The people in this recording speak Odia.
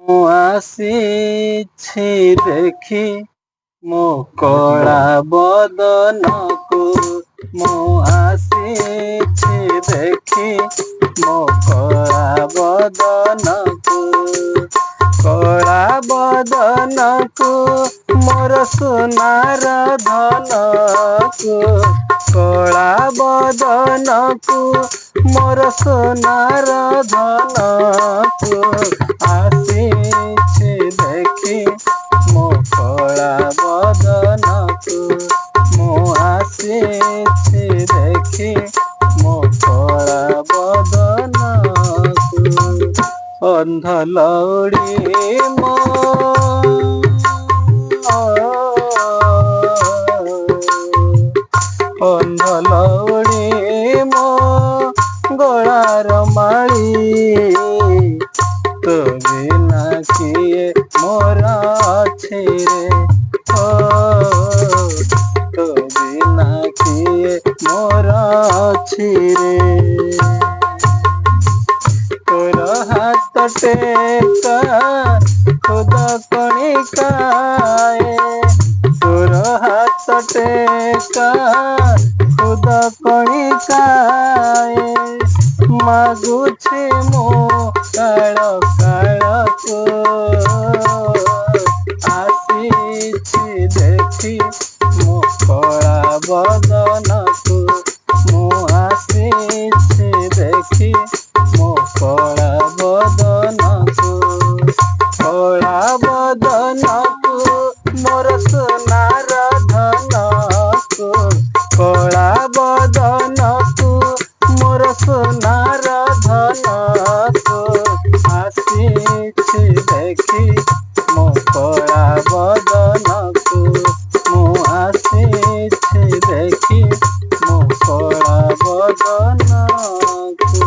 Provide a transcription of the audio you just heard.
ମୁଁ ଆସିଛି ଦେଖି ମୋ କଳା ବଦନକୁ, ମୁଁ ଆସିଛି ଦେଖି ମୋ କଳା ବଦନକୁ, କଳା ବଦନକୁ ମୋର ସୁନାର ଧନକୁ, କଳା ବଦନକୁ ମୋର ସୁନାର ଧନକୁ, ଆସିଛି ଦେଖି ମୋ କଳା ବଦନକୁ, ମୁଁ ଆସିଛି ଦେଖି ମୋ କଳା ବଦନକୁ। ଅନ୍ଧ ଲଉଡ଼ି ମୋ ଅନ୍ଧ ଲଉଡ଼ି ମୋ ଗଳାର ମାଳି, ତୋ ବିନା କିଏ ମୋର ଅଛି ରେ, ତୋ ବିନା କିଏ ମୋର ଅଛି ରେ। ତୋର ହାତ ଟେକା ଖୁଦ କଣିକାଏ, ତୋର ହାତ ଟେକା ଖୁଦ କଣିକାଏ, ମାଗୁଛି ମୁଁ କାଳ କାଳକୁ, ଆସିଛି ଦେଖି ମୋ କଳା ବଦନକୁ, ମୁଁ ଆସିଛି ଦେଖି ମୋ କଳା ବଦନକୁ, କଳା ବଦନକୁ ମୋର ସୁନାର ଧନକୁ, କଳା ବଦନକୁ ମୋର ସୁନାର ଧନକୁ, ଆସିଛି ଦେଖି ମୋ କଳା ବଦନକୁ, ମୁଁ ଆସିଛି ଦେଖି ମୋ କଳା ବଦନକୁ।